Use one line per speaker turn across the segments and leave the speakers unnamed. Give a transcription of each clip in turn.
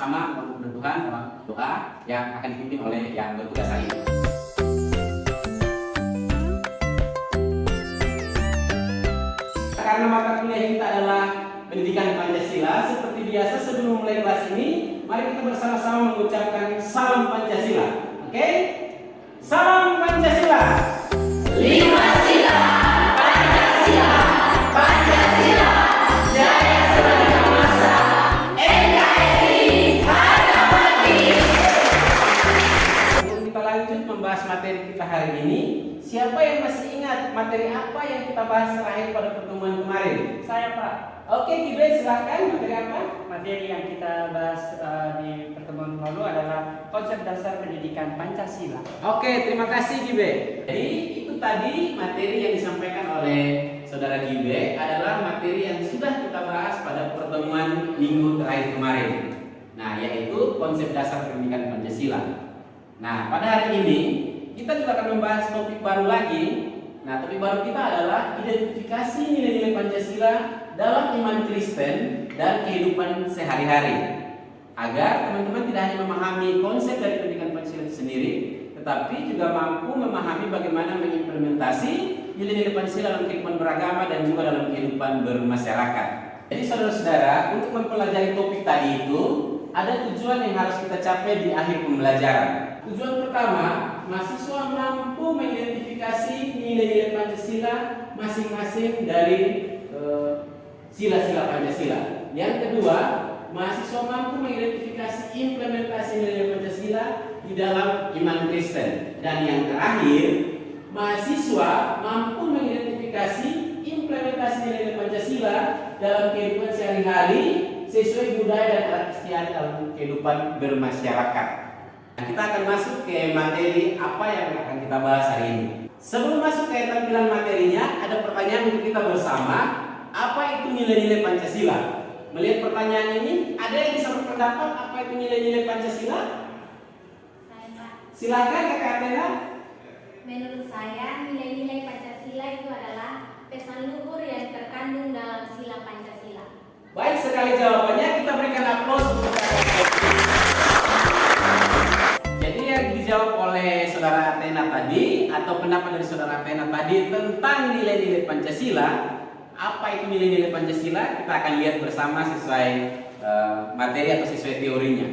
sama-sama untuk Tuhan dalam doa yang akan dipimpin oleh yang bertugas hari ini. Karena mata kuliah kita adalah pendidikan Pancasila, seperti biasa sebelum mulai kelas ini, mari kita bersama-sama mengucapkan salam Pancasila. Oke? Salam Pancasila.
Lima sila, Pancasila, Pancasila, jaya sebagai masa, NKRI, harga mati.
Sebelum kita lanjut membahas materi kita hari ini, siapa yang masih ingat materi apa yang kita bahas terakhir pada pertemuan kemarin?
Saya, Pak.
Oke, Gibe, silakan. Materi apa?
Materi yang kita bahas di pertemuan lalu adalah konsep dasar pendidikan Pancasila.
Oke, terima kasih Gibe. Jadi itu tadi materi yang disampaikan oleh Saudara Gibe adalah materi yang sudah kita bahas pada pertemuan minggu terakhir kemarin. Nah, yaitu konsep dasar pendidikan Pancasila. Nah, pada hari ini kita juga akan membahas topik baru lagi. Nah, topik baru kita adalah identifikasi nilai-nilai Pancasila dalam iman Kristen dan kehidupan sehari-hari. Agar teman-teman tidak hanya memahami konsep dari pendidikan Pancasila itu sendiri, tetapi juga mampu memahami bagaimana mengimplementasi nilai-nilai Pancasila dalam kehidupan beragama dan juga dalam kehidupan bermasyarakat. Jadi saudara-saudara, untuk mempelajari topik tadi itu ada tujuan yang harus kita capai di akhir pembelajaran. Tujuan pertama, mahasiswa mampu mengidentifikasi nilai-nilai Pancasila masing-masing dari sila-sila Pancasila. Yang kedua, mahasiswa mampu mengidentifikasi implementasi nilai Pancasila di dalam iman Kristen. Dan yang terakhir, mahasiswa mampu mengidentifikasi implementasi nilai Pancasila dalam kehidupan sehari-hari sesuai budaya dan adat istiadat dalam kehidupan bermasyarakat. Nah, kita akan masuk ke materi apa yang akan kita bahas hari ini. Sebelum masuk ke tampilan materinya, ada pertanyaan untuk kita bersama. Apa itu nilai-nilai Pancasila? Melihat pertanyaan ini, ada yang bisa berpendapat apa itu nilai-nilai Pancasila?
Saya, Pak.
Silakan Kakak Athena.
Menurut saya, nilai-nilai Pancasila itu adalah pesan luhur yang terkandung dalam sila Pancasila.
Baik sekali jawabannya, kita berikan aplaus untuk Kakak Athena. Jadi yang dijawab oleh Saudara Athena tadi, atau pendapat dari Saudara Athena tadi tentang nilai-nilai Pancasila. Apa itu nilai-nilai Pancasila? Kita akan lihat bersama sesuai materi atau sesuai teorinya.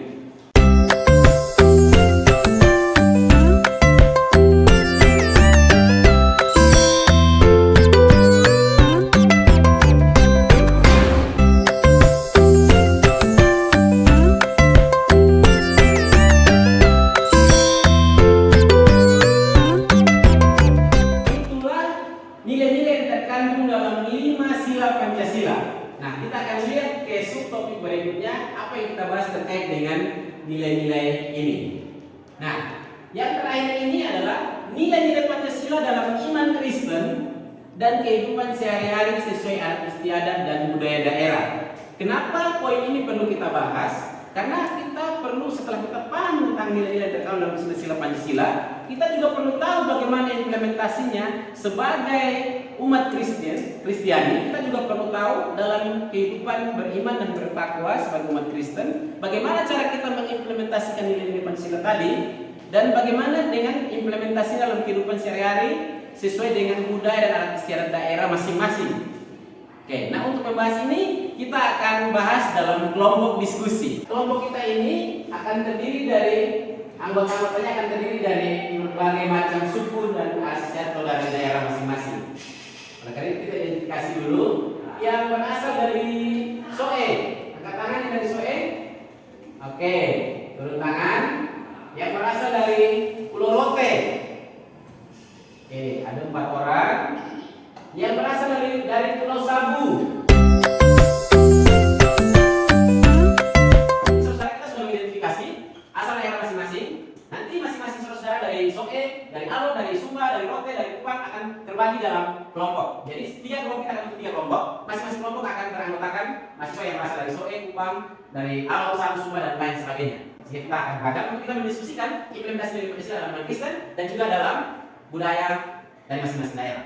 Nilai-nilai ini. Nah, yang terakhir ini adalah nilai-nilai Pancasila dalam iman Kristen dan kehidupan sehari-hari sesuai adat istiadat dan budaya daerah. Kenapa poin ini perlu kita bahas? Karena kita perlu, setelah kita paham tentang nilai-nilai terkandung dalam sila Pancasila, kita juga perlu tahu bagaimana implementasinya sebagai umat Kristiani. Kita juga perlu tahu dalam kehidupan beriman dan bertakwa sebagai umat Kristen, bagaimana cara kita mengimplementasikan nilai-nilai Pancasila tadi, dan bagaimana dengan implementasi dalam kehidupan sehari-hari sesuai dengan budaya dan adat istiadat daerah masing-masing. Oke, nah untuk membahas ini kita akan bahas dalam kelompok diskusi. Kelompok kita ini akan terdiri dari anggota-anggotanya akan terdiri dari berbagai macam suku dan adat atau dari daerah masing-masing. Oleh karena itu kita identifikasi dulu yang berasal dari Soe. Angkat tangan yang dari Soe. Oke, turun tangan. Yang berasal dari Pulau Rote. Oke, ada 4 orang. Yang berasal dari Pulau Sabu. Saudara kita sudah mengidentifikasi asal daerah masing-masing. Nanti masing-masing saudara dari Soe, dari Alor, dari Sumba, dari Rote, dari Kupang akan terbagi dalam kelompok. Jadi 3 kelompok kita akan bentuk 3 kelompok. Masing-masing kelompok akan beranggotakan mahasiswa yang berasal dari Soe, Kupang, dari Alor, Sabu, Sumba dan lain sebagainya. Jadi kita akan beragam untuk kita mendiskusikan implementasi dari Pancasila dalam iman Kristen dan juga dalam budaya dari masing-masing daerah.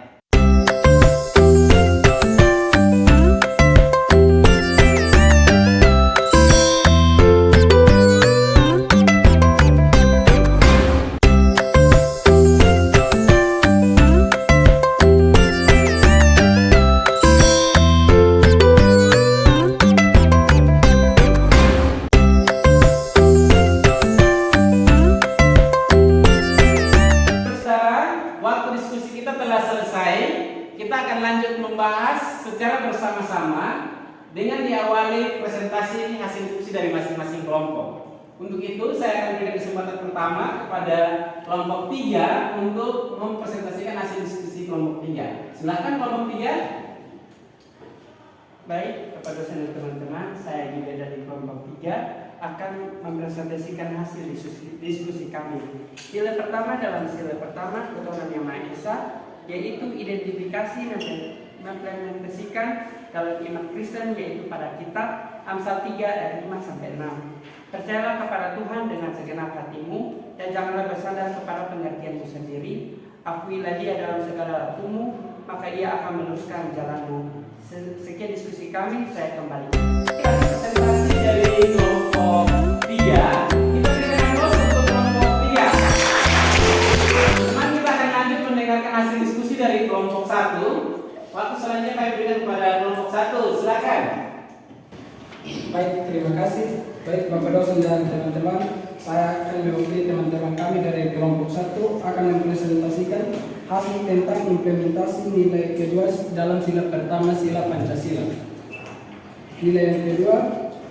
akan lanjut membahas secara bersama-sama dengan diawali presentasi hasil diskusi dari masing-masing kelompok. Untuk itu saya akan berikan kesempatan pertama kepada kelompok 3 untuk mempresentasikan hasil diskusi kelompok 3. Silakan kelompok 3.
Baik, kepada dosen dan teman-teman, saya juga dari kelompok 3 akan mempresentasikan hasil diskusi kami. Sila pertama dalam sila pertama Ketuhanan Yang Maha Esa, yaitu identifikasi dan mengimplementasikan dalam iman Kristen, yaitu pada kitab Amsal 3 ayat 5 sampai 6. Percayalah kepada Tuhan dengan segenap hatimu dan janganlah bersandar kepada pengertianmu sendiri. Akuilah Dia dalam segala lakumu, maka Ia akan meluruskan jalanmu. Sekian diskusi kami, saya kembali.
Presentasi dari kelompok 3. Kita berikan aplaus untuk kelompok 3. Teman, kita akan lanjut mendengarkan hasil diskusi dari kelompok 1. Waktu selanjutnya kami berikan kepada kelompok 1. Silakan.
Baik, terima kasih. Baik Bapak dosen dan teman-teman, saya akan mewakili teman-teman kami dari kelompok 1 akan mempresentasikan hasil tentang implementasi nilai kedua dalam sila pertama sila Pancasila. Nilai yang kedua,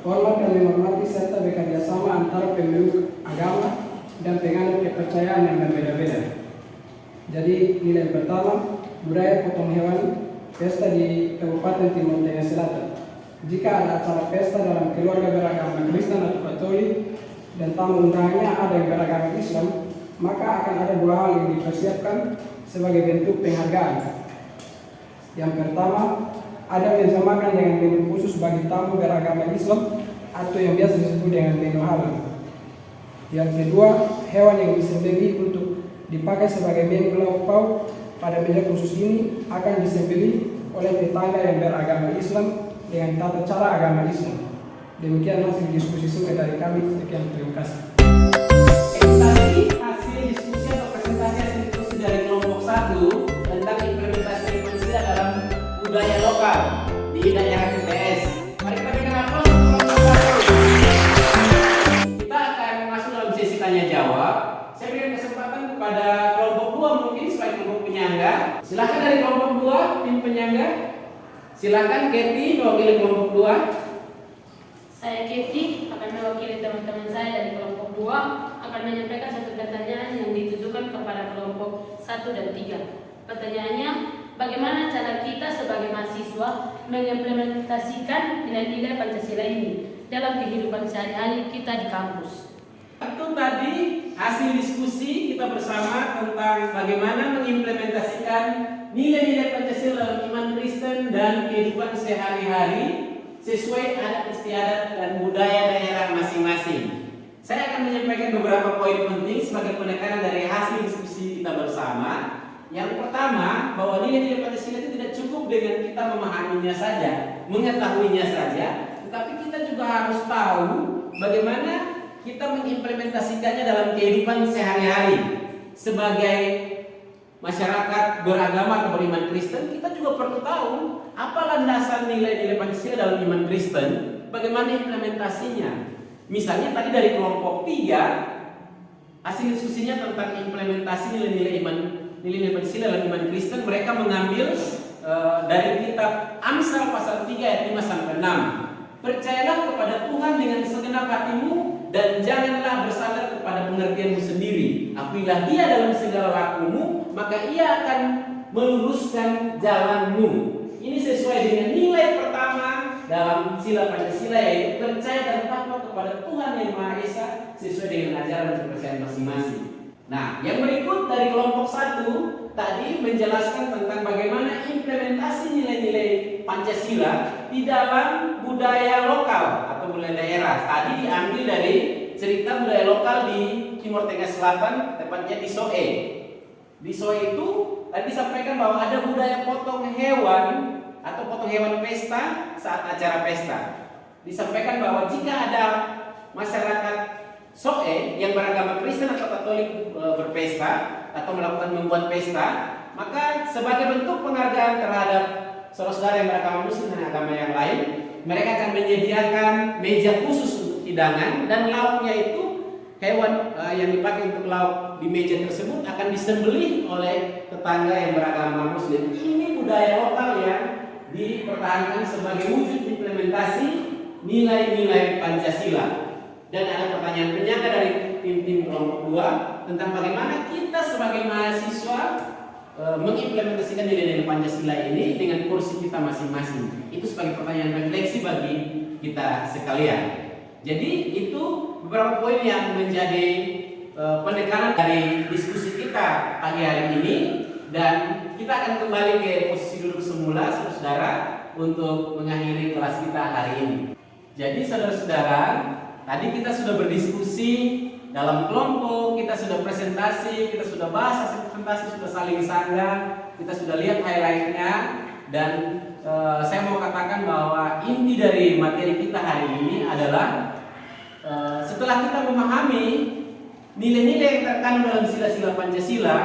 hormat dan menghormati serta bekerja sama antara pemeluk agama dan penganut kepercayaan yang berbeda-beda. Jadi nilai pertama, budaya potong hewan pesta di Kabupaten Timur Tengah Selatan. Jika ada acara pesta dalam keluarga beragama Kristen atau Katolik dan tamu undangannya ada yang beragama Islam, maka akan ada 2 hal yang dipersiapkan sebagai bentuk penghargaan. Yang pertama, ada meja makan dengan menu khusus bagi tamu beragama Islam atau yang biasa disebut dengan menu halal. Yang kedua, hewan yang disembelih untuk dipakai sebagai menu lauk pauk pada meja khusus ini akan disembelih oleh tetangga yang beragama Islam dengan tata cara agama Islam. Demikian hasil diskusi singkat dari kami. Sekian, terima kasih.
Tadi hasil diskusi atau presentasi hasil diskusi dari kelompok 1 tentang implementasi Pancasila dalam budaya lokal di daerah TPS. Mari kita berikan aplaus untuk kelompok 1. Kita akan masuk dalam sesi tanya jawab. Saya berikan kesempatan kepada kelompok 2 mungkin sebagai kelompok penyangga. Silakan dari kelompok 2 tim penyangga. Silakan Kathy mewakili kelompok 2.
Saya Kathy akan mewakili teman-teman saya dari kelompok 2 akan menyampaikan satu pertanyaan yang ditujukan kepada kelompok 1 dan 3. Pertanyaannya, bagaimana cara kita sebagai mahasiswa mengimplementasikan nilai-nilai Pancasila ini dalam kehidupan sehari-hari kita di kampus?
Itu tadi hasil diskusi kita bersama tentang bagaimana mengimplementasikan nilai-nilai Pancasila dalam iman Kristen dan kehidupan sehari-hari sesuai adat istiadat dan budaya daerah masing-masing. Saya akan menyampaikan beberapa poin penting sebagai penekanan dari hasil diskusi kita bersama. Yang pertama, bahwa nilai-nilai Pancasila itu tidak cukup dengan kita memahaminya saja, mengetahuinya saja, tetapi kita juga harus tahu bagaimana kita mengimplementasikannya dalam kehidupan sehari-hari. Sebagai masyarakat beragama atau beriman Kristen, kita juga perlu tahu apa landasan nilai-nilai Pancasila dalam iman Kristen, bagaimana implementasinya. Misalnya tadi dari kelompok 3, hasil diskusinya tentang implementasi nilai-nilai Pancasila dalam iman Kristen, mereka mengambil dari kitab Amsal pasal 3 ayat 5 sampai 6. Percayalah kepada Tuhan dengan segenap hatimu dan janganlah bersandar kepada pengertianmu sendiri. Akuilah Dia dalam segala lakumu, maka Ia akan meluruskan jalanmu. Ini sesuai dengan nilai pertama dalam sila Pancasila, yaitu percaya dan takwa kepada Tuhan Yang Maha Esa sesuai dengan ajaran kepercayaan masing-masing. Nah, yang berikut dari kelompok 1 tadi menjelaskan tentang bagaimana implementasi nilai-nilai Pancasila di dalam budaya lokal atau budaya daerah. Tadi diambil dari cerita budaya lokal di Timur Tengah Selatan, tepatnya di Soe. Di Soe itu tadi disampaikan bahwa ada budaya potong hewan atau potong hewan pesta saat acara pesta. Disampaikan bahwa jika ada masyarakat Soe yang beragama Kristen atau Katolik berpesta atau membuat pesta, maka sebagai bentuk penghargaan terhadap saudara-saudara yang beragama Muslim dan agama yang lain, mereka akan menyediakan meja khusus untuk hidangan dan lauknya itu hewan yang dipakai untuk lauk di meja tersebut akan disembelih oleh tetangga yang beragama Muslim. Ini budaya lokal yang dipertahankan sebagai wujud implementasi nilai-nilai Pancasila. Dan ada pertanyaan penyangga dari tim kelompok 2 tentang bagaimana kita sebagai mahasiswa mengimplementasikan nilai-nilai Pancasila ini dengan kursi kita masing-masing. Itu sebagai pertanyaan refleksi bagi kita sekalian. Jadi itu beberapa poin yang menjadi penekanan dari diskusi kita pagi hari ini, dan kita akan kembali ke posisi duduk semula saudara untuk mengakhiri kelas kita hari ini. Jadi saudara-saudara, tadi kita sudah berdiskusi dalam kelompok, kita sudah presentasi, kita sudah bahas hasil presentasi, sudah saling sanggah, kita sudah lihat highlightnya, dan saya mau katakan bahwa inti dari materi kita hari ini adalah setelah kita memahami nilai-nilai yang terkandung dalam sila-sila Pancasila,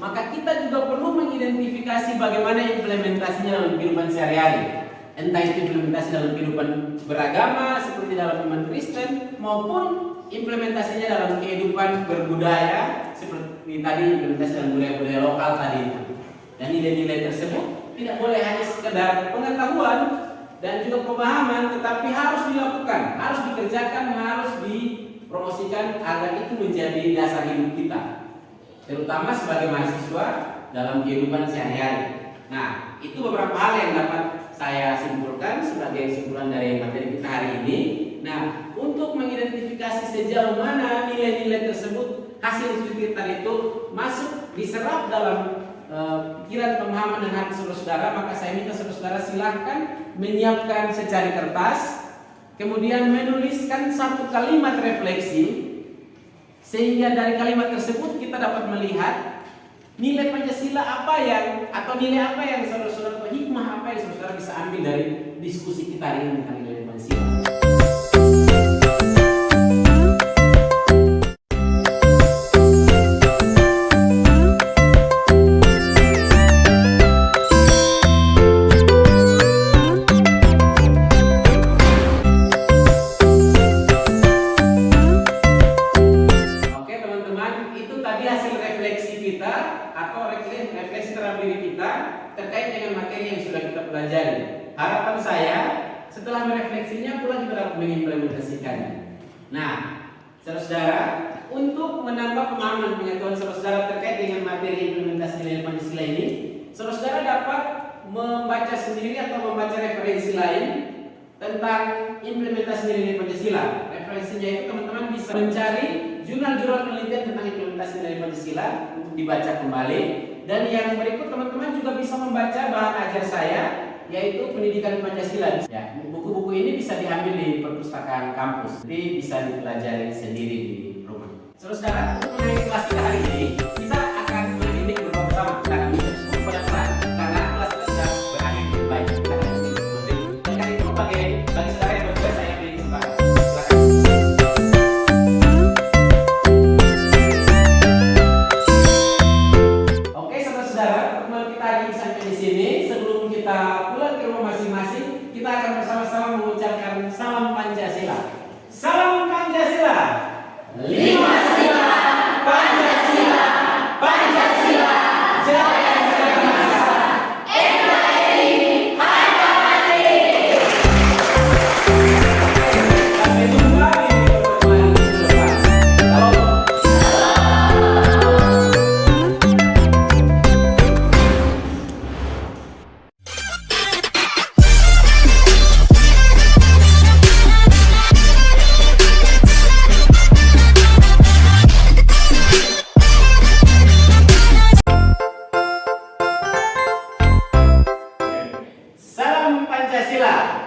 maka kita juga perlu mengidentifikasi bagaimana implementasinya dalam kehidupan sehari-hari. Entah itu implementasi dalam kehidupan beragama seperti dalam iman Kristen, maupun implementasinya dalam kehidupan berbudaya seperti tadi implementasi dalam budaya-budaya lokal tadi. Dan nilai-nilai tersebut tidak boleh hanya sekedar pengetahuan dan juga pemahaman, tetapi harus dilakukan, harus dikerjakan, harus dipromosikan agar itu menjadi dasar hidup kita, terutama sebagai mahasiswa dalam kehidupan sehari-hari. Nah, itu beberapa hal yang dapat saya simpulkan sebagai kesimpulan dari materi kita hari ini. Nah, untuk mengidentifikasi sejauh mana nilai-nilai tersebut, hasil studi kita itu masuk diserap dalam pikiran, pemahaman, dan hati saudara-saudara, maka saya minta saudara-saudara silahkan menyiapkan secari kertas, kemudian menuliskan satu kalimat refleksi, sehingga dari kalimat tersebut kita dapat melihat nilai Pancasila apa yang, atau nilai apa yang saudara-saudara, hikmah apa yang saudara bisa ambil dari diskusi kita hari ini tentang nilai Pancasila. Harapan saya setelah merefleksinya pula kita dapat mengimplementasikannya. Nah, saudara-saudara, untuk menambah pemahaman pengetahuan saudara-saudara terkait dengan materi implementasi nilai Pancasila ini, saudara-saudara dapat membaca sendiri atau membaca referensi lain tentang implementasi nilai Pancasila. Referensinya itu teman-teman bisa mencari jurnal-jurnal penelitian tentang implementasi nilai Pancasila untuk dibaca kembali. Dan yang berikut teman-teman juga bisa membaca bahan ajar saya, yaitu Pendidikan Pancasila. Ya, buku-buku ini bisa diambil di perpustakaan kampus, jadi bisa dipelajari sendiri di rumah. Saudara-saudara, untuk mengakhiri kelas kita hari ini, kita akan mendidik bersama-sama. Kita akan minta semua pelan-pelan karena kelas kita sudah berakhir dengan baik. Kita akan mendidik. Dan kali itu bagi saudara yang bertugas, saya beri kesempatan. Silakan. Oke, saudara-saudara, pertemuan kita hari ini sampai di sini. Sebelum kita pulang ke rumah masing-masing, kita akan bersama-sama mengucapkan salam Pancasila. Salam Pancasila. 5 sila Pancasila. Pancasila jaya segala masa. NKRI harga mati. Sampai jumpa di pertemuan minggu depan. Salam. Salam Pancasila.